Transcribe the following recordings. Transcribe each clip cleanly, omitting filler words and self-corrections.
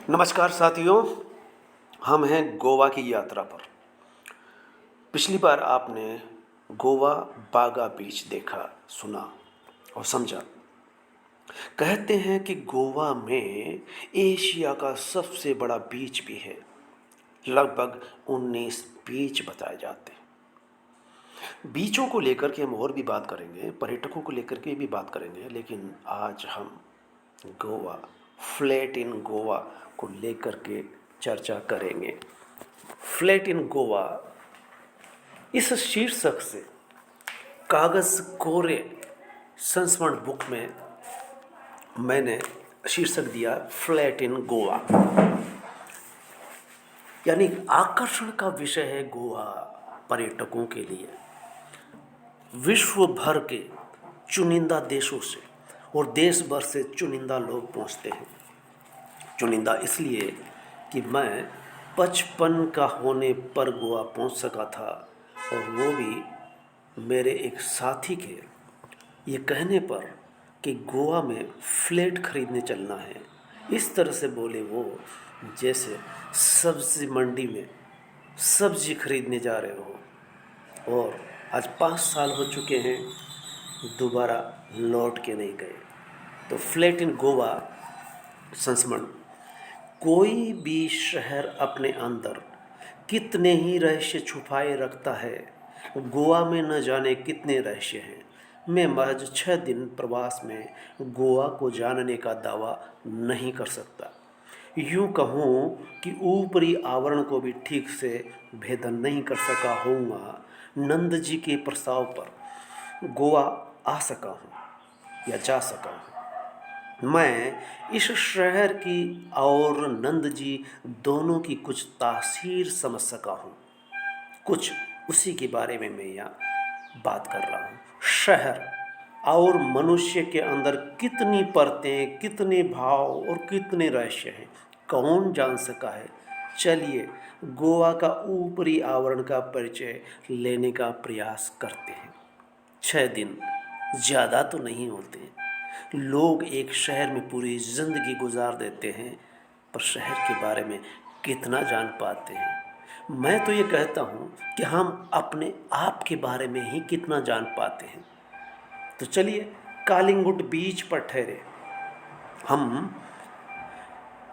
नमस्कार साथियों, हम हैं गोवा की यात्रा पर। पिछली बार आपने गोवा बागा बीच देखा, सुना और समझा। कहते हैं कि गोवा में एशिया का सबसे बड़ा बीच भी है। लगभग 19 बीच बताए जाते हैं। बीचों को लेकर के हम और भी बात करेंगे, पर्यटकों को लेकर के भी बात करेंगे, लेकिन आज हम गोवा, फ्लैट इन गोवा को लेकर के चर्चा करेंगे। फ्लैट इन गोवा इस शीर्षक से कागज़ कोरे संस्मरण बुक में मैंने शीर्षक दिया फ्लैट इन गोवा, यानी आकर्षण का विषय है गोवा पर्यटकों के लिए। विश्व भर के चुनिंदा देशों से और देश भर से चुनिंदा लोग पहुंचते हैं। चुनिंदा इसलिए कि मैं 55 का होने पर गोवा पहुंच सका था, और वो भी मेरे एक साथी के ये कहने पर कि गोवा में फ्लैट खरीदने चलना है। इस तरह से बोले वो जैसे सब्जी मंडी में सब्जी खरीदने जा रहे हो। और आज 5 साल हो चुके हैं, दोबारा लौट के नहीं गए। तो फ्लैट इन गोवा संस्मरण, कोई भी शहर अपने अंदर कितने ही रहस्य छुपाए रखता है, गोवा में न जाने कितने रहस्य हैं। मैं महज 6 दिन प्रवास में गोवा को जानने का दावा नहीं कर सकता। यूँ कहूँ कि ऊपरी आवरण को भी ठीक से भेदन नहीं कर सका होऊंगा। नंद जी के प्रस्ताव पर गोवा आ सका हूँ या जा सका हूँ। मैं इस शहर की और नंद जी दोनों की कुछ तासीर समझ सका हूँ। कुछ उसी के बारे में मैं यहाँ बात कर रहा हूँ। शहर और मनुष्य के अंदर कितनी परतें, कितने भाव और कितने रहस्य हैं, कौन जान सका है। चलिए गोवा का ऊपरी आवरण का परिचय लेने का प्रयास करते हैं। 6 दिन ज़्यादा तो नहीं होते। लोग एक शहर में पूरी ज़िंदगी गुजार देते हैं, पर शहर के बारे में कितना जान पाते हैं। मैं तो ये कहता हूँ कि हम अपने आप के बारे में ही कितना जान पाते हैं। तो चलिए कालिंगुट बीच पर ठहरे। हम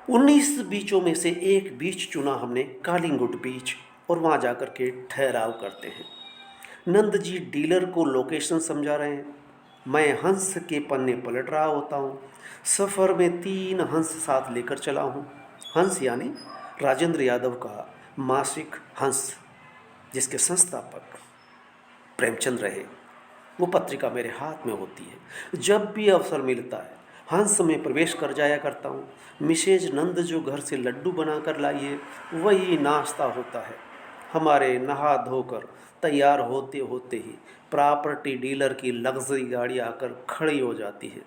19 बीचों में से एक बीच चुना हमने, कालिंगुट बीच, और वहाँ जाकर के ठहराव करते हैं। नंद जी डीलर को लोकेशन समझा रहे हैं, मैं हंस के पन्ने पलट रहा होता हूँ। सफ़र में 3 हंस साथ लेकर चला हूँ। हंस यानी राजेंद्र यादव का मासिक हंस, जिसके संस्थापक प्रेमचंद रहे। वो पत्रिका मेरे हाथ में होती है। जब भी अवसर मिलता है हंस में प्रवेश कर जाया करता हूँ। मिसेज नंद जो घर से लड्डू बना कर लाई है, वही नाश्ता होता है। हमारे नहा धोकर तैयार होते होते ही प्रॉपर्टी डीलर की लग्जरी गाड़ी आकर खड़ी हो जाती है।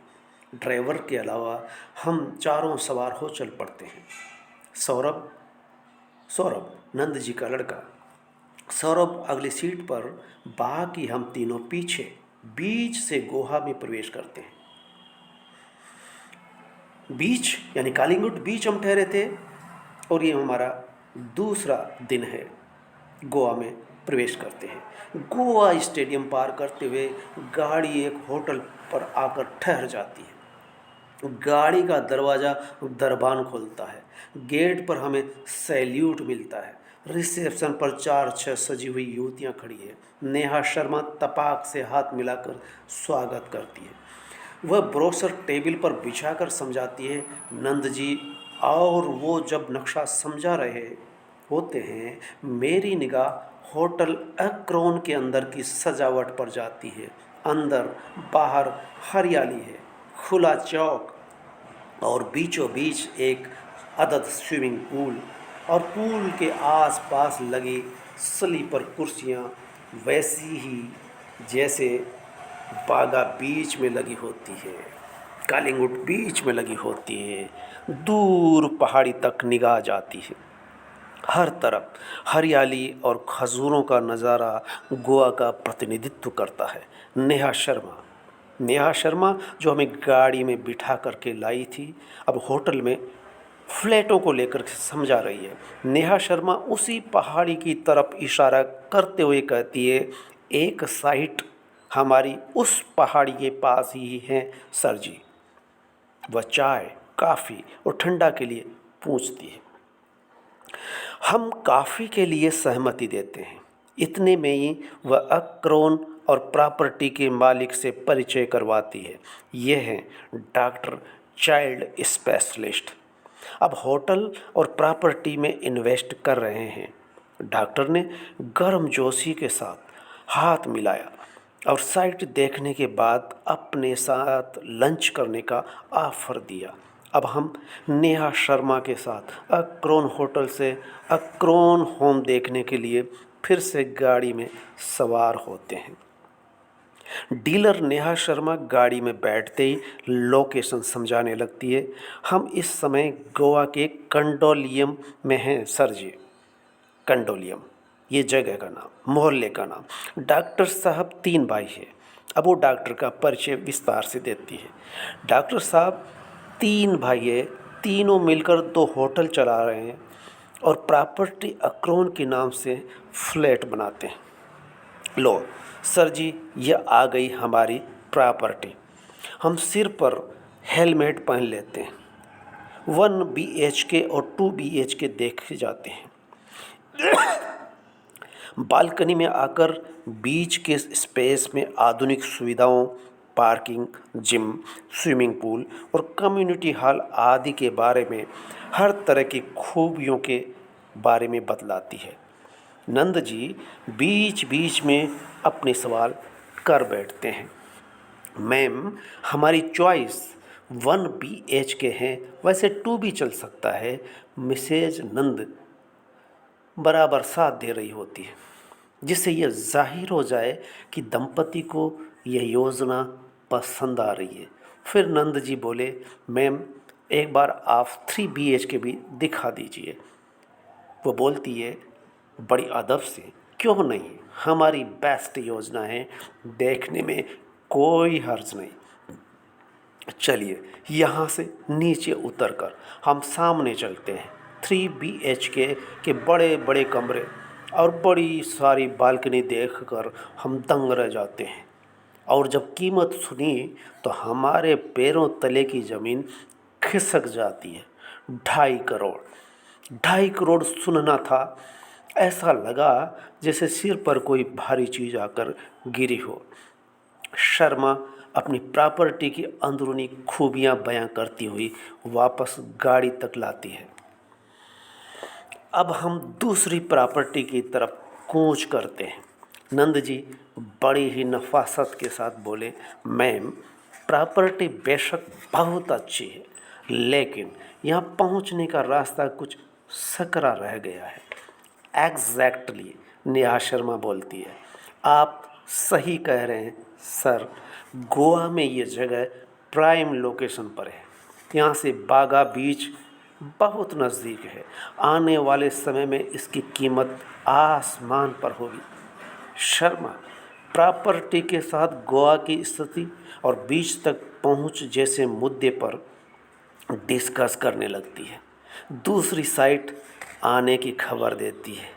ड्राइवर के अलावा हम चारों सवार हो चल पड़ते हैं। सौरभ सौरभ नंद जी का लड़का सौरभ अगली सीट पर, बाकी हम तीनों पीछे बीच से गोवा में प्रवेश करते हैं। बीच यानी कालिंगुट बीच हम ठहरे थे, और ये हमारा दूसरा दिन है। गोवा में प्रवेश करते हैं। गोवा स्टेडियम पार करते हुए गाड़ी एक होटल पर आकर ठहर जाती है। गाड़ी का दरवाज़ा दरबान खोलता है। गेट पर हमें सैल्यूट मिलता है। रिसेप्शन पर 4-6 सजी हुई युवतियाँ खड़ी है। नेहा शर्मा तपाक से हाथ मिलाकर स्वागत करती है। वह ब्रोशर टेबल पर बिछाकर समझाती है। नंद जी और वो जब नक्शा समझा रहे होते हैं, मेरी निगाह होटल एक्रोन के अंदर की सजावट पर जाती है। अंदर बाहर हरियाली है, खुला चौक, और बीचों बीच एक अदद स्विमिंग पूल, और पूल के आसपास लगी स्लीपर कुर्सियाँ वैसी ही जैसे बागा बीच में लगी होती है, कालिंगुट बीच में लगी होती है। दूर पहाड़ी तक निगाह जाती है। हर तरफ हरियाली और खजूरों का नज़ारा गोवा का प्रतिनिधित्व करता है। नेहा शर्मा जो हमें गाड़ी में बिठा करके लाई थी, अब होटल में फ्लैटों को लेकर समझा रही है। नेहा शर्मा उसी पहाड़ी की तरफ इशारा करते हुए कहती है, एक साइट हमारी उस पहाड़ी के पास ही है सर जी। वह चाय, काफ़ी और ठंडा के लिए पूछती है। हम काफ़ी के लिए सहमति देते हैं। इतने में ही वह अक्रोन और प्रॉपर्टी के मालिक से परिचय करवाती है। ये हैं डॉक्टर चाइल्ड स्पेशलिस्ट। अब होटल और प्रॉपर्टी में इन्वेस्ट कर रहे हैं। डॉक्टर ने गर्मजोशी के साथ हाथ मिलाया और साइट देखने के बाद अपने साथ लंच करने का ऑफर दिया। अब हम नेहा शर्मा के साथ अक्रोन होटल से अक्रोन होम देखने के लिए फिर से गाड़ी में सवार होते हैं। डीलर नेहा शर्मा गाड़ी में बैठते ही लोकेशन समझाने लगती है। हम इस समय गोवा के कंडोलियम में हैं सर जी। कंडोलियम, ये जगह का नाम, मोहल्ले का नाम। डॉक्टर साहब 3 भाई हैं। अब वो डॉक्टर का परिचय विस्तार से देती है। डॉक्टर साहब 3 भाई हैं, तीनों मिलकर 2 होटल चला रहे हैं और प्रॉपर्टी अक्रोन के नाम से फ्लैट बनाते हैं। लो सर जी, ये आ गई हमारी प्रॉपर्टी। हम सिर पर हेलमेट पहन लेते हैं। 1 BHK और 2 BHK देखे जाते हैं। बालकनी में आकर बीच के स्पेस में आधुनिक सुविधाओं, पार्किंग, जिम, स्विमिंग पूल और कम्युनिटी हॉल आदि के बारे में हर तरह की खूबियों के बारे में बतलाती है। नंद जी बीच बीच में अपने सवाल कर बैठते हैं। मैम, हमारी चॉइस 1 BHK है, वैसे 2 भी चल सकता है। मिसेज नंद बराबर साथ दे रही होती है, जिससे यह जाहिर हो जाए कि दंपति को यह योजना पसंद आ रही है। फिर नंद जी बोले, मैम एक बार आप 3 BHK भी दिखा दीजिए। वो बोलती है बड़ी अदब से, क्यों नहीं, हमारी बेस्ट योजना है, देखने में कोई हर्ज नहीं। चलिए यहाँ से नीचे उतरकर हम सामने चलते हैं। 3 BHK के बड़े बड़े कमरे और बड़ी सारी बालकनी देखकर हम दंग रह जाते हैं। और जब कीमत सुनी तो हमारे पैरों तले की ज़मीन खिसक जाती है। 2.5 करोड़। 2.5 करोड़ सुनना था, ऐसा लगा जैसे सिर पर कोई भारी चीज़ आकर गिरी हो। शर्मा अपनी प्रॉपर्टी की अंदरूनी खूबियां बयां करती हुई वापस गाड़ी तक लाती है। अब हम दूसरी प्रॉपर्टी की तरफ कूच करते हैं। नंद जी बड़ी ही नफासत के साथ बोले, मैम प्रॉपर्टी बेशक बहुत अच्छी है, लेकिन यहाँ पहुँचने का रास्ता कुछ सकरा रह गया है। एग्जैक्टली, नेहा शर्मा बोलती है, आप सही कह रहे हैं सर। गोवा में ये जगह प्राइम लोकेशन पर है। यहाँ से बागा बीच बहुत नज़दीक है। आने वाले समय में इसकी कीमत आसमान पर होगी। शर्मा प्रॉपर्टी के साथ गोवा की स्थिति और बीच तक पहुँच जैसे मुद्दे पर डिस्कस करने लगती है। दूसरी साइट आने की खबर देती है।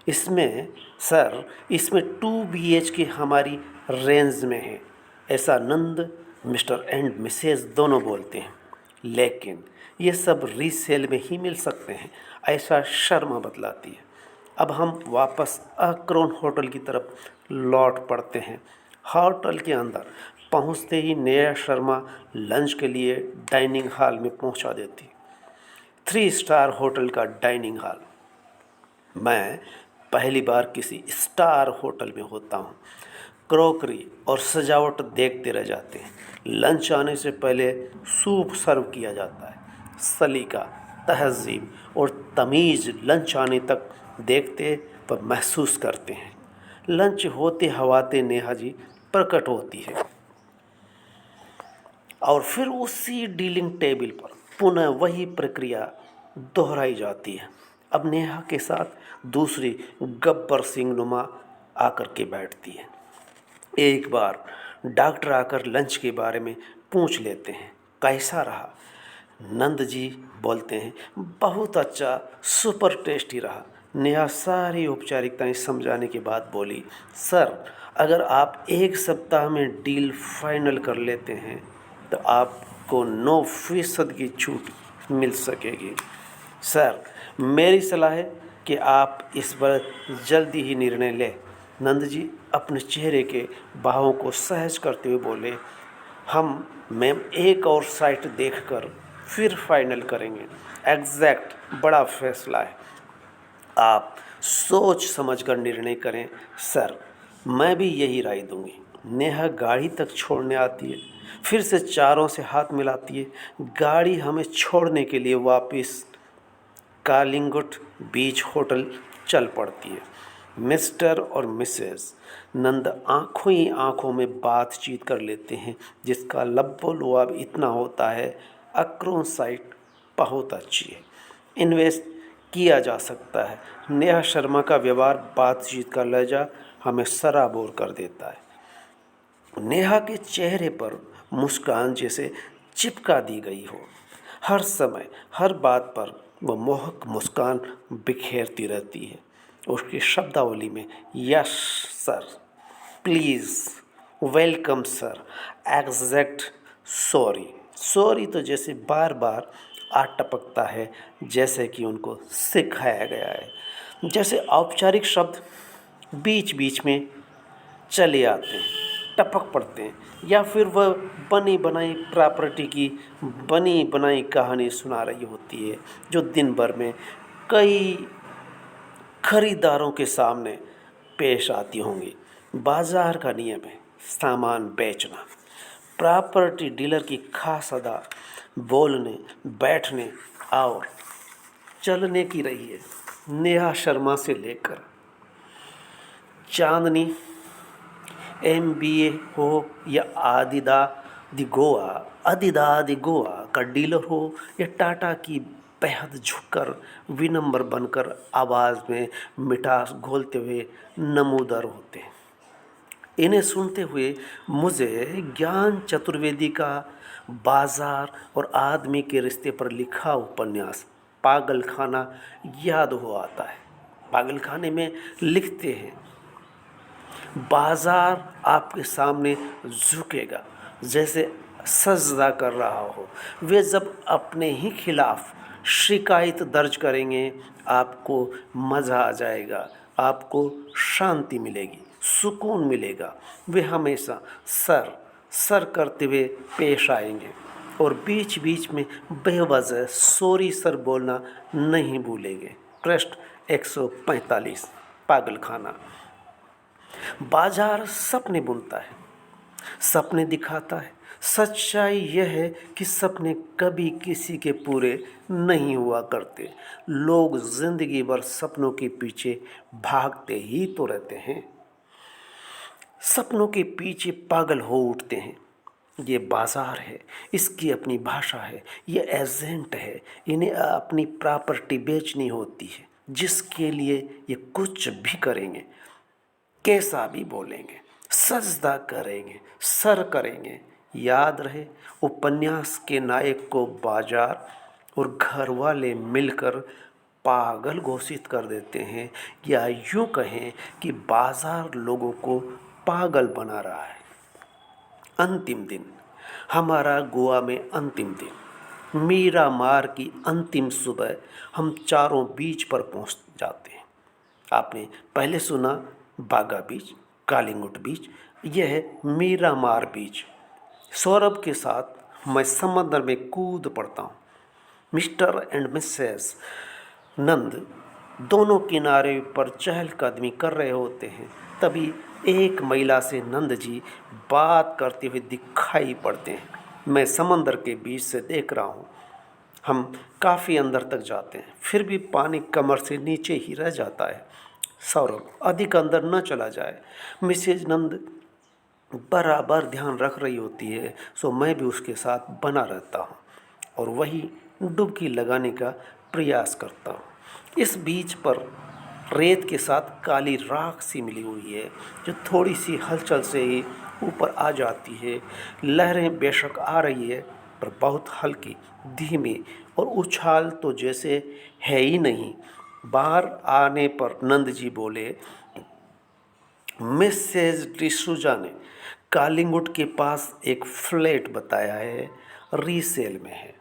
इसमें सर, इसमें 2 BHK हमारी रेंज में है, ऐसा नंद मिस्टर एंड मिसेज दोनों बोलते हैं। लेकिन ये सब रीसेल में ही मिल सकते हैं, ऐसा शर्मा बतलाती है। अब हम वापस अक्रोन होटल की तरफ लौट पड़ते हैं। होटल के अंदर पहुंचते ही नेहा शर्मा लंच के लिए डाइनिंग हॉल में पहुंचा देती। 3 स्टार होटल का डाइनिंग हॉल। मैं पहली बार किसी स्टार होटल में होता हूँ। क्रॉकरी और सजावट देखते रह जाते हैं। लंच आने से पहले सूप सर्व किया जाता है। सलीका, तहज़ीब और तमीज़ लंच आने तक देखते व महसूस करते हैं। लंच होते हवाते नेहा जी प्रकट होती है और फिर उसी डीलिंग टेबल पर पुनः वही प्रक्रिया दोहराई जाती है। अब नेहा के साथ दूसरी गब्बर सिंह नुमा आकर के बैठती है। एक बार डॉक्टर आकर लंच के बारे में पूछ लेते हैं, कैसा रहा। नंद जी बोलते हैं, बहुत अच्छा, सुपर टेस्टी रहा। नेहा सारी औपचारिकताएं समझाने के बाद बोली, सर अगर आप 1 सप्ताह में डील फाइनल कर लेते हैं तो आपको 9% की छूट मिल सकेगी। सर मेरी सलाह है कि आप इस पर जल्दी ही निर्णय लें। नंद जी अपने चेहरे के भावों को सहज करते हुए बोले, हम मैम एक और साइट देखकर फिर फाइनल करेंगे। एग्जैक्ट बड़ा फैसला है, आप सोच समझकर निर्णय करें। सर मैं भी यही राय दूंगी। नेहा गाड़ी तक छोड़ने आती है, फिर से चारों से हाथ मिलाती है। गाड़ी हमें छोड़ने के लिए वापस कालिंगुट बीच होटल चल पड़ती है। मिस्टर और मिसेस नंद आंखों ही आंखों में बातचीत कर लेते हैं, जिसका लबो-लुआब इतना होता है, अक्रोन साइट बहुत अच्छी है, इन्वेस्ट किया जा सकता है। नेहा शर्मा का व्यवहार, बातचीत का लहजा हमें सराबोर कर देता है। नेहा के चेहरे पर मुस्कान जैसे चिपका दी गई हो। हर समय हर बात पर वह मोहक मुस्कान बिखेरती रहती है। उसकी शब्दावली में yes sir, please, welcome sir, exact, sorry. Sorry तो जैसे बार बार आ टपकता है, जैसे कि उनको सिखाया गया है। जैसे औपचारिक शब्द बीच बीच में चले आते हैं, टपक पड़ते हैं, या फिर वह बनी बनाई प्रॉपर्टी की बनी बनाई कहानी सुना रही होती है, जो दिन भर में कई खरीदारों के सामने पेश आती होंगी। बाजार का नियम है सामान बेचना। प्रॉपर्टी डीलर की खास अदा बोलने, बैठने और चलने की रही है। नेहा शर्मा से लेकर चांदनी MBA हो या आदिदा दि गोवा का डीलर हो, या टाटा की बेहद झुककर विनम्र बनकर आवाज़ में मिठास घोलते हुए नमूदर होते हैं। इन्हें सुनते हुए मुझे ज्ञान चतुर्वेदी का बाजार और आदमी के रिश्ते पर लिखा उपन्यास पागलखाना याद हो आता है। पागलखाने में लिखते हैं, बाजार आपके सामने झुकेगा जैसे सजदा कर रहा हो। वे जब अपने ही खिलाफ शिकायत दर्ज करेंगे, आपको मज़ा आ जाएगा, आपको शांति मिलेगी, सुकून मिलेगा। वे हमेशा सर सर करते हुए पेश आएंगे और बीच बीच में बेवजह सॉरी सर बोलना नहीं भूलेंगे। पृष्ठ 145। पागलखाना। बाजार सपने बुनता है, सपने दिखाता है। सच्चाई यह है कि सपने कभी किसी के पूरे नहीं हुआ करते। लोग जिंदगी भर सपनों के पीछे भागते ही तो रहते हैं, सपनों के पीछे पागल हो उठते हैं। ये बाजार है, इसकी अपनी भाषा है, ये एजेंट है। इन्हें अपनी प्रॉपर्टी बेचनी होती है, जिसके लिए ये कुछ भी करेंगे, कैसा भी बोलेंगे, सजदा करेंगे, सर करेंगे। याद रहे, उपन्यास के नायक को बाजार और घर वाले मिलकर पागल घोषित कर देते हैं, या यूं कहें कि बाजार लोगों को पागल बना रहा है। अंतिम दिन, हमारा गोवा में अंतिम दिन, मीरामार की अंतिम सुबह, हम चारों बीच पर पहुंच जाते हैं। आपने पहले सुना बागा बीच, कालिंगुट बीच, यह है मीरामार बीच। सौरभ के साथ मैं समंदर में कूद पड़ता हूँ। मिस्टर एंड मिसेस नंद दोनों किनारे पर चहलकदमी कर रहे होते हैं। तभी एक महिला से नंद जी बात करते हुए दिखाई पड़ते हैं। मैं समंदर के बीच से देख रहा हूँ। हम काफ़ी अंदर तक जाते हैं, फिर भी पानी कमर से नीचे ही रह जाता है। सौरभ अधिक अंदर न चला जाए, मिसेज नंद बराबर ध्यान रख रही होती है, सो मैं भी उसके साथ बना रहता हूँ और वही डुबकी लगाने का प्रयास करता हूँ। इस बीच पर रेत के साथ काली राख सी मिली हुई है, जो थोड़ी सी हलचल से ही ऊपर आ जाती है। लहरें बेशक आ रही है, पर बहुत हल्की, धीमी और उछाल तो जैसे है ही नहीं। बाहर आने पर नंद जी बोले, मिसेज डिसूजा ने कालिंगुड के पास एक फ्लैट बताया है, रीसेल में है।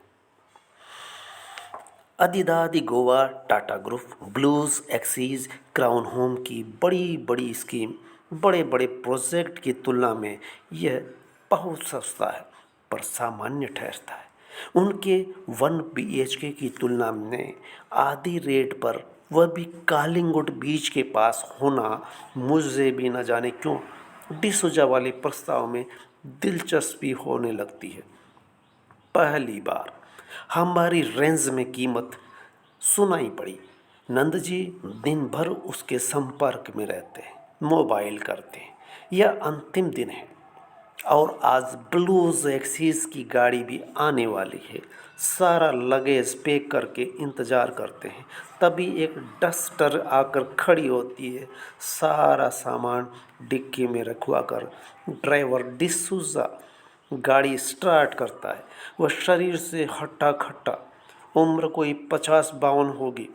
अधिदादी गोवा टाटा ग्रुप ब्लूज एक्सीज क्राउन होम की बड़ी बड़ी स्कीम, बड़े बड़े प्रोजेक्ट की तुलना में यह बहुत सस्ता है, पर सामान्य ठहरता है। उनके 1 BHK की तुलना में आधी रेट पर, वह भी कालिंगुड बीच के पास होना मुझे भी न जाने क्यों डिसूजा वाले प्रस्ताव में दिलचस्पी होने लगती है। पहली बार हमारी रेंज में कीमत सुनाई पड़ी। नंद जी दिन भर उसके संपर्क में रहते हैं, मोबाइल करते हैं। यह अंतिम दिन है और आज ब्लूज एक्सीस की गाड़ी भी आने वाली है। सारा लगेज पैक करके इंतज़ार करते हैं, तभी एक डस्टर आकर खड़ी होती है। सारा सामान डिक्की में रखवा कर ड्राइवर डिसूजा गाड़ी स्टार्ट करता है। वह शरीर से हट्टा खट्टा, उम्र कोई 50-52 होगी।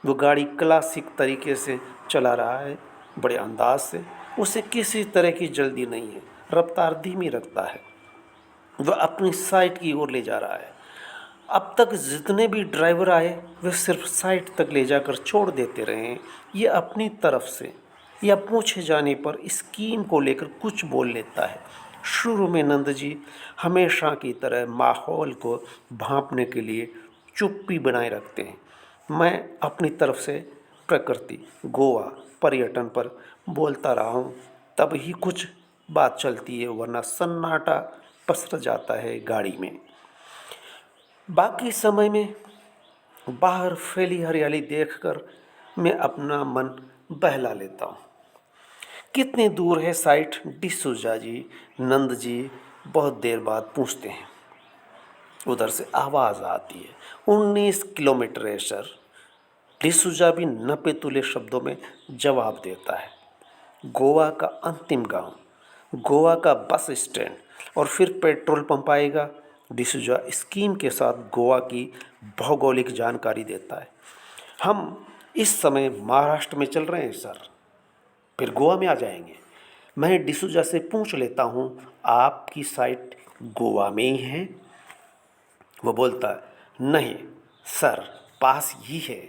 वो गाड़ी क्लासिक तरीके से चला रहा है, बड़े अंदाज से। उसे किसी तरह की जल्दी नहीं है, रफ्तार धीमी रखता है। वह अपनी साइट की ओर ले जा रहा है। अब तक जितने भी ड्राइवर आए वे सिर्फ साइट तक ले जाकर छोड़ देते रहे। ये अपनी तरफ से या पूछे जाने पर स्कीम को लेकर कुछ बोल लेता है। शुरू में नंद जी हमेशा की तरह माहौल को भांपने के लिए चुप्पी बनाए रखते हैं। मैं अपनी तरफ से प्रकृति, गोवा, पर्यटन पर बोलता रहा हूँ, तब ही कुछ बात चलती है, वरना सन्नाटा पसर जाता है गाड़ी में। बाकी समय में बाहर फैली हरियाली देखकर मैं अपना मन बहला लेता हूँ। कितनी दूर है साइट, डिसूजा जी नंद जी बहुत देर बाद पूछते हैं। उधर से आवाज़ आती है, 19 किलोमीटर है सर। डिसूजा भी नपे तुले शब्दों में जवाब देता है। गोवा का अंतिम गांव, गोवा का बस स्टैंड और फिर पेट्रोल पंप आएगा। डिसूजा स्कीम के साथ गोवा की भौगोलिक जानकारी देता है। हम इस समय महाराष्ट्र में चल रहे हैं सर, फिर गोवा में आ जाएंगे। मैं डिसूजा से पूछ लेता हूँ, आपकी साइट गोवा में ही है? वो बोलता है, नहीं सर, पास ही है।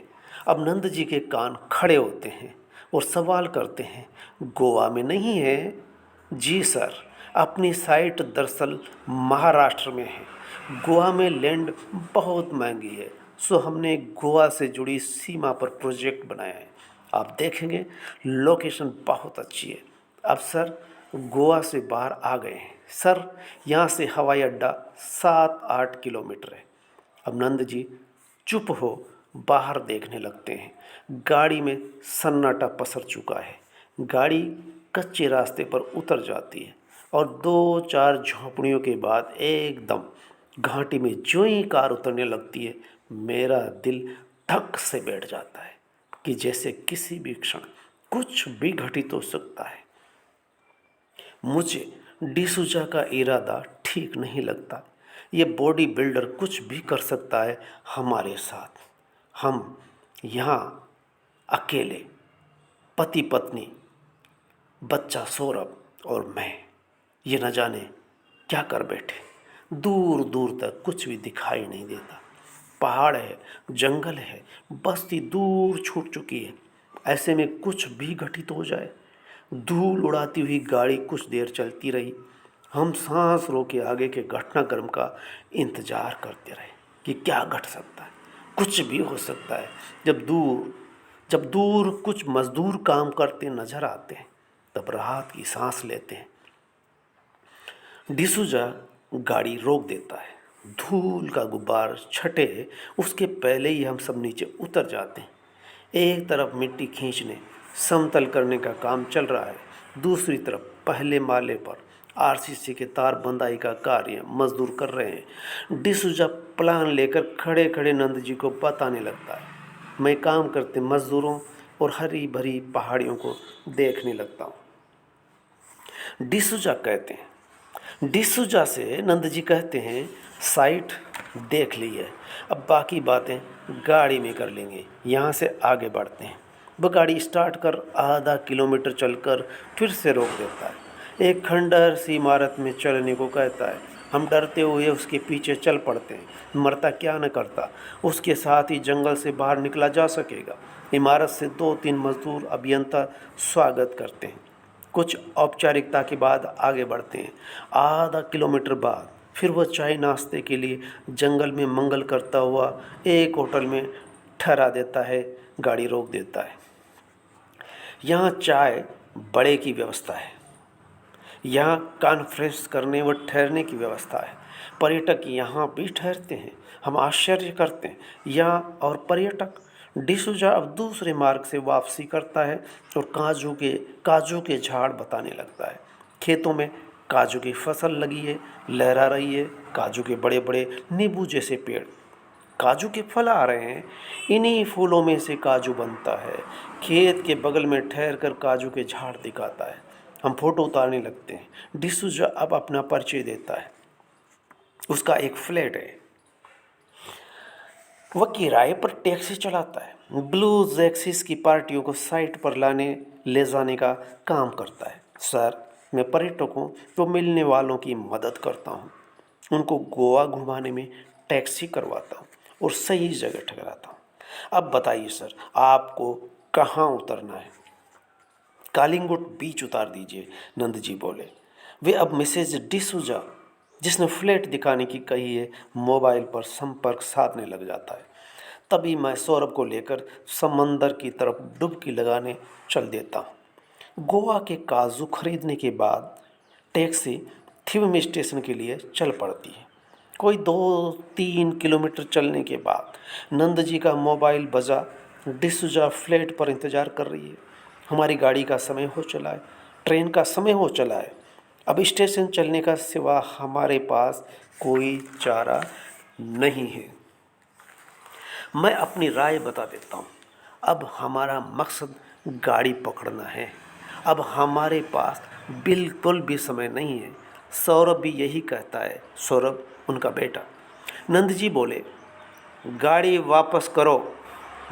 अब नंद जी के कान खड़े होते हैं और सवाल करते हैं, गोवा में नहीं है? जी सर, अपनी साइट दरअसल महाराष्ट्र में है। गोवा में लैंड बहुत महंगी है, सो हमने गोवा से जुड़ी सीमा पर प्रोजेक्ट बनाया है। आप देखेंगे लोकेशन बहुत अच्छी है। अब सर गोवा से बाहर आ गए हैं सर, यहाँ से हवाई अड्डा 7-8 किलोमीटर है। अब नंद जी चुप हो बाहर देखने लगते हैं। गाड़ी में सन्नाटा पसर चुका है। गाड़ी कच्चे रास्ते पर उतर जाती है और 2-4 झोंपड़ियों के बाद एकदम घाटी में जो ही कार उतरने लगती है, मेरा दिल धक से बैठ जाता है कि जैसे किसी भी क्षण कुछ भी घटित हो सकता है। मुझे डिसूजा का इरादा ठीक नहीं लगता। ये बॉडी बिल्डर कुछ भी कर सकता है हमारे साथ। हम यहाँ अकेले, पति पत्नी, बच्चा सौरभ और मैं, ये न जाने क्या कर बैठे। दूर दूर तक कुछ भी दिखाई नहीं देता। पहाड़ है, जंगल है, बस्ती दूर छूट चुकी है। ऐसे में कुछ भी घटित हो जाए। धूल उड़ाती हुई गाड़ी कुछ देर चलती रही। हम सांस रोके आगे के घटनाक्रम का इंतजार करते रहे कि क्या घट सकता है। कुछ भी हो सकता है। जब दूर कुछ मजदूर काम करते नजर आते हैं, तब राहत की सांस लेते हैं। डिसूजा गाड़ी रोक देता है। धूल का गुब्बार छटे उसके पहले ही हम सब नीचे उतर जाते हैं। एक तरफ मिट्टी खींचने, समतल करने का काम चल रहा है, दूसरी तरफ पहले माले पर आरसीसी के तार बंधाई का कार्य मजदूर कर रहे हैं। डिसूजा प्लान लेकर खड़े खड़े नंद जी को बताने लगता है। मैं काम करते मजदूरों और हरी भरी पहाड़ियों को देखने लगता हूँ। डिसूजा कहते हैं, डिसूजा से नंद जी कहते हैं, साइट देख ली है, अब बाकी बातें गाड़ी में कर लेंगे, यहाँ से आगे बढ़ते हैं। वह गाड़ी स्टार्ट कर आधा किलोमीटर चलकर फिर से रोक देता है। एक खंडहर सी इमारत में चलने को कहता है। हम डरते हुए उसके पीछे चल पड़ते हैं। मरता क्या न करता, उसके साथ ही जंगल से बाहर निकला जा सकेगा। इमारत से 2-3 मजदूर अभियंता स्वागत करते हैं। कुछ औपचारिकता के बाद आगे बढ़ते हैं। आधा किलोमीटर बाद फिर वह चाय नाश्ते के लिए जंगल में मंगल करता हुआ एक होटल में ठहरा देता है, गाड़ी रोक देता है। यहाँ चाय बड़े की व्यवस्था है, यहाँ कॉन्फ्रेंस करने व ठहरने की व्यवस्था है। पर्यटक यहाँ भी ठहरते हैं। हम आश्चर्य करते हैं यहाँ और पर्यटक। डिसूजा अब दूसरे मार्ग से वापसी करता है और काजू के झाड़ बताने लगता है। खेतों में काजू की फसल लगी है, लहरा रही है। काजू के बड़े बड़े नींबू जैसे पेड़, काजू के फल आ रहे हैं। इन्हीं फूलों में से काजू बनता है। खेत के बगल में ठहर कर काजू के झाड़ दिखाता है। हम फोटो उतारने लगते हैं। डिसूजा अब अपना परिचय देता है। उसका एक फ्लैट है, वह किराए पर टैक्सी चलाता है। ब्लू जैक्सिस की पार्टियों को साइट पर ले जाने का काम करता है। सर, मैं पर्यटकों को मिलने वालों की मदद करता हूँ, उनको गोवा घुमाने में टैक्सी करवाता हूँ और सही जगह ठहराता हूँ। अब बताइए सर, आपको कहाँ उतरना है? कालिंगुट बीच उतार दीजिए, नंद जी बोले। वे अब मिसेज डिसूजा, जिसने फ्लैट दिखाने की कही है, मोबाइल पर संपर्क साधने लग जाता है। तभी मैं सौरभ को लेकर समंदर की तरफ डुबकी लगाने चल देता हूँ। गोवा के काजू खरीदने के बाद टैक्सी थिविम स्टेशन के लिए चल पड़ती है। कोई 2-3 किलोमीटर चलने के बाद नंद जी का मोबाइल बजा। डिसूजा फ्लैट पर इंतज़ार कर रही है। हमारी गाड़ी का समय हो चला है, ट्रेन का समय हो चला है। अब स्टेशन चलने का सिवा हमारे पास कोई चारा नहीं है। मैं अपनी राय बता देता हूँ। अब हमारा मकसद गाड़ी पकड़ना है। अब हमारे पास बिल्कुल भी समय नहीं है। सौरभ भी यही कहता है। सौरभ उनका बेटा। नंद जी बोले, गाड़ी वापस करो।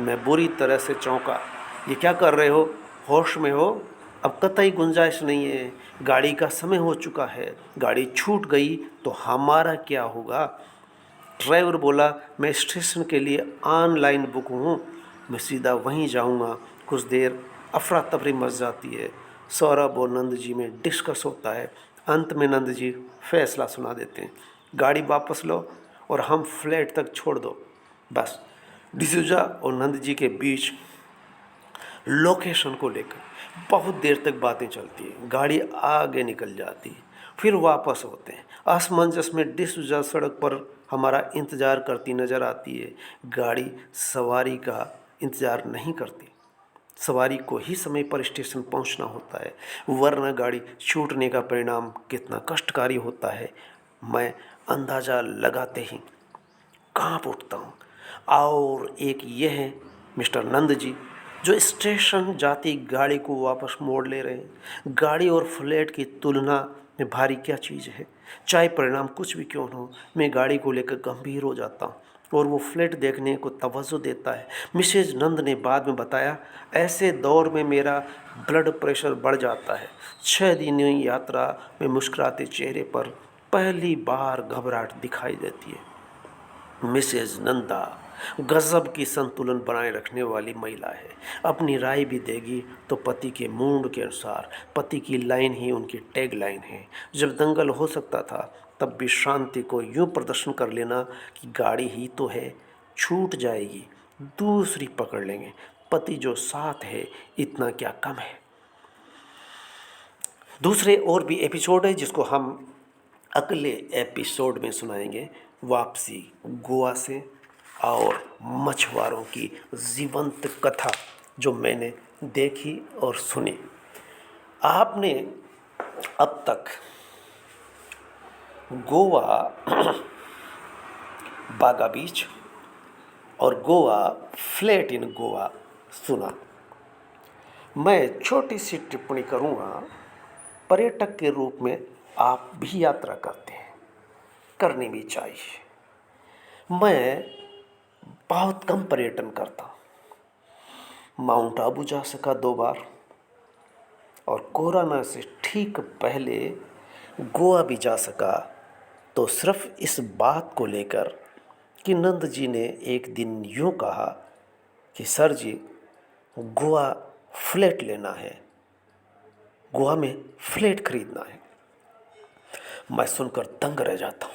मैं बुरी तरह से चौंका। ये क्या कर रहे हो? होश में हो? अब कतई गुंजाइश नहीं है। गाड़ी का समय हो चुका है। गाड़ी छूट गई तो हमारा क्या होगा? ड्राइवर बोला, मैं स्टेशन के लिए ऑनलाइन बुक हूँ, मैं सीधा वहीं जाऊँगा। कुछ देर अफरा तफरी मच जाती है। सौरभ और नंद जी में डिस्कस होता है। अंत में नंद जी फैसला सुना देते हैं, गाड़ी वापस लो और हम फ्लैट तक छोड़ दो। बस डिसूजा और नंद जी के बीच लोकेशन को लेकर बहुत देर तक बातें चलती है। गाड़ी आगे निकल जाती है, फिर वापस होते हैं। असमंजस में डिसूजा सड़क पर हमारा इंतज़ार करती नज़र आती है। गाड़ी सवारी का इंतज़ार नहीं करती। सवारी को ही समय पर स्टेशन पहुंचना होता है, वरना गाड़ी छूटने का परिणाम कितना कष्टकारी होता है मैं अंदाज़ा लगाते ही कांप उठता हूँ। और एक ये है मिस्टर नंद जी, जो स्टेशन जाती गाड़ी को वापस मोड़ ले रहे हैं। गाड़ी और फ्लैट की तुलना में भारी क्या चीज़ है। चाहे परिणाम कुछ भी क्यों न हो, मैं गाड़ी को लेकर गंभीर हो जाता हूँ और वो फ्लैट देखने को तवज्जो देता है। मिसेज नंद ने बाद में बताया, ऐसे दौर में मेरा ब्लड प्रेशर बढ़ जाता है। 6 दिनों की यात्रा में मुस्कुराते चेहरे पर पहली बार घबराहट दिखाई देती है। मिसेज नंदा गजब की संतुलन बनाए रखने वाली महिला है। अपनी राय भी देगी तो पति के मूड के अनुसार। पति की लाइन ही उनकी टैग लाइन है। जब दंगल हो सकता था तब भी शांति को यूं प्रदर्शन कर लेना कि गाड़ी ही तो है, छूट जाएगी, दूसरी पकड़ लेंगे। पति जो साथ है, इतना क्या कम है। दूसरे और भी एपिसोड है जिसको हम अगले एपिसोड में सुनाएंगे। वापसी गोवा से और मछुआरों की जीवंत कथा जो मैंने देखी और सुनी। आपने अब तक गोवा बागा बीच और गोवा फ्लैट इन गोवा सुना। मैं छोटी सी टिप्पणी करूँगा। पर्यटक के रूप में आप भी यात्रा करते हैं, करनी भी चाहिए। मैं बहुत कम पर्यटन करता हूँ। माउंट आबू जा सका 2 बार, और कोरोना से ठीक पहले गोवा भी जा सका, तो सिर्फ इस बात को लेकर कि नंद जी ने एक दिन यूँ कहा कि सर जी, गोवा फ्लैट लेना है, गोवा में फ्लैट खरीदना है। मैं सुनकर दंग रह जाता हूँ।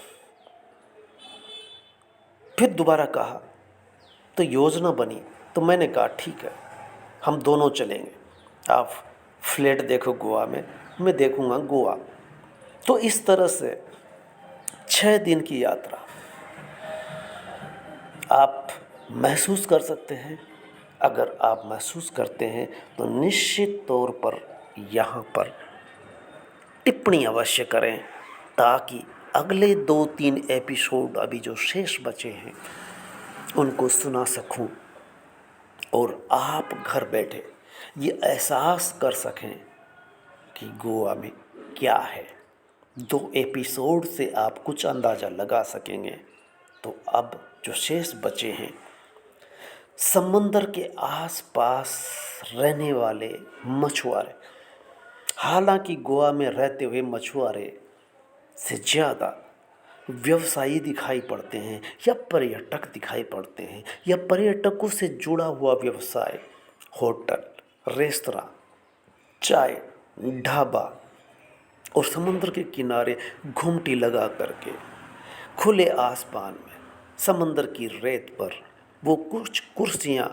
फिर दोबारा कहा तो योजना बनी, तो मैंने कहा ठीक है, हम दोनों चलेंगे। आप फ्लैट देखो गोवा में, मैं देखूंगा गोवा। तो इस तरह से 6 दिन की यात्रा आप महसूस कर सकते हैं। अगर आप महसूस करते हैं तो निश्चित तौर पर यहाँ पर टिप्पणी अवश्य करें, ताकि अगले 2-3 एपिसोड अभी जो शेष बचे हैं उनको सुना सकूं, और आप घर बैठे ये एहसास कर सकें कि गोवा में क्या है। 2 एपिसोड से आप कुछ अंदाज़ा लगा सकेंगे। तो अब जो शेष बचे हैं, समंदर के आसपास रहने वाले मछुआरे, हालांकि गोवा में रहते हुए मछुआरे से ज़्यादा व्यवसायी दिखाई पड़ते हैं, या पर्यटक दिखाई पड़ते हैं, या पर्यटकों से जुड़ा हुआ व्यवसाय, होटल, रेस्तरां, चाय, ढाबा, और समुद्र के किनारे घुमटी लगा करके खुले आसमान में समंदर की रेत पर वो कुछ कुर्सियाँ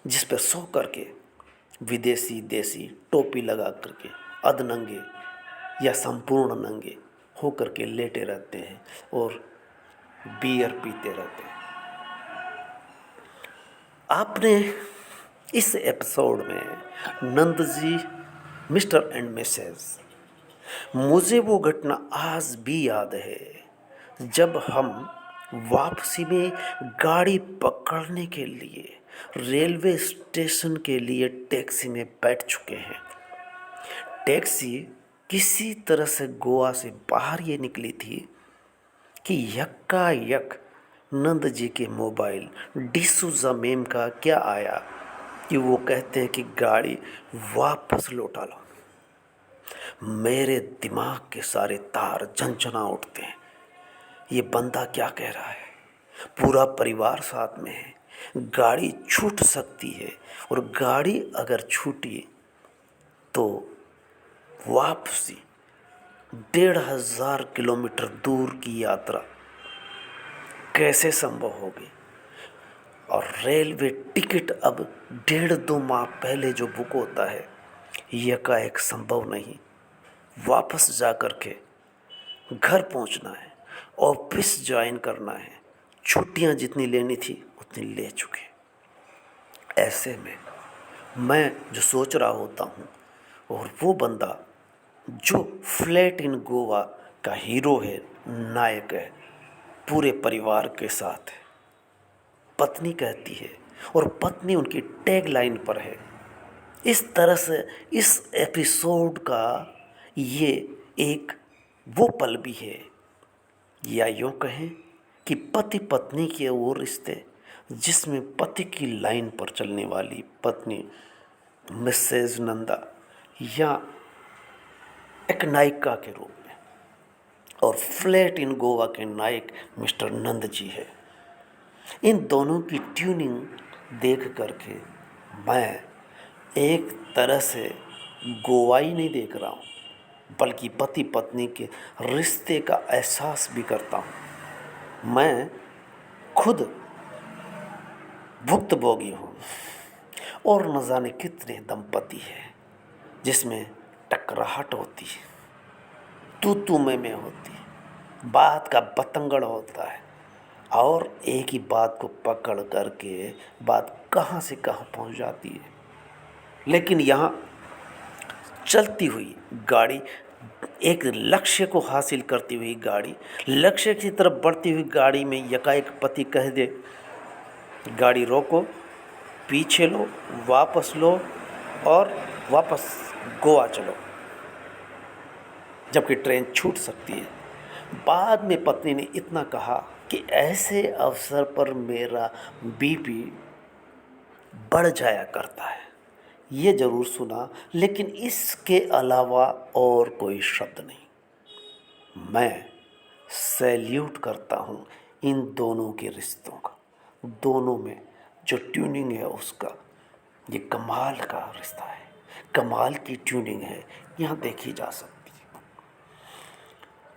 जिस पर सो करके विदेशी देसी टोपी लगा करके अधनंगे या संपूर्ण नंगे हो करके लेटे रहते हैं और बियर पीते रहते हैं। आपने इस एपिसोड में Nand ji mister and Mrs, मुझे वो घटना आज भी याद है जब हम वापसी में गाड़ी पकड़ने के लिए रेलवे स्टेशन के लिए टैक्सी में बैठ चुके हैं। टैक्सी किसी तरह से गोवा से बाहर ये निकली थी कि यक्कायक नंद जी के मोबाइल डिसूजा मेम का क्या आया कि वो कहते हैं कि गाड़ी वापस लौटा लो। मेरे दिमाग के सारे तार झनझना उठते हैं। ये बंदा क्या कह रहा है? पूरा परिवार साथ में है, गाड़ी छूट सकती है, और गाड़ी अगर छूटी तो वापसी 1500 किलोमीटर दूर की यात्रा कैसे संभव होगी? और रेलवे टिकट अब 1.5-2 माह पहले जो बुक होता है, यकाएक संभव नहीं। वापस जा कर के घर पहुंचना है, ऑफिस ज्वाइन करना है, छुट्टियां जितनी लेनी थी उतनी ले चुके। ऐसे में मैं जो सोच रहा होता हूँ, और वो बंदा जो फ्लैट इन गोवा का हीरो है, नायक है, पूरे परिवार के साथ है, पत्नी कहती है, और पत्नी उनकी टैग लाइन पर है। इस तरह से इस एपिसोड का ये एक वो पल भी है, या यूँ कहें कि पति पत्नी के वो रिश्ते जिसमें पति की लाइन पर चलने वाली पत्नी मिसेज नंदा या एक नायिका के रूप में, और फ्लैट इन गोवा के नायक मिस्टर नंद जी है। इन दोनों की ट्यूनिंग देख करके मैं एक तरह से गोवा ही नहीं देख रहा हूँ, बल्कि पति पत्नी के रिश्ते का एहसास भी करता हूँ। मैं खुद भुक्तभोगी हूँ, और न जाने कितने दंपति हैं जिसमें टकराहट होती है, तू मैं होती है, बात का बतंगड़ होता है, और एक ही बात को पकड़ करके बात कहाँ से कहाँ पहुँच जाती है। लेकिन यहाँ चलती हुई गाड़ी, एक लक्ष्य को हासिल करती हुई गाड़ी, लक्ष्य की तरफ बढ़ती हुई गाड़ी में यकाएक पति कह दे, गाड़ी रोको, पीछे लो, वापस लो, और वापस गोवा चलो। जबकि ट्रेन छूट सकती है। बाद में पत्नी ने इतना कहा कि ऐसे अवसर पर मेरा बीपी बढ़ जाया करता है। ये ज़रूर सुना, लेकिन इसके अलावा और कोई शब्द नहीं। मैं सैल्यूट करता हूँ इन दोनों के रिश्तों का, दोनों में जो ट्यूनिंग है उसका। ये कमाल का रिश्ता है, कमाल की ट्यूनिंग है, यहाँ देखी जा सकती है।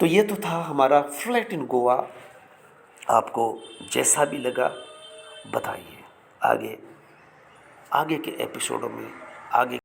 तो ये तो था हमारा फ्लैट इन गोवा। आपको जैसा भी लगा बताइए। आगे आगे के एपिसोडों में आगे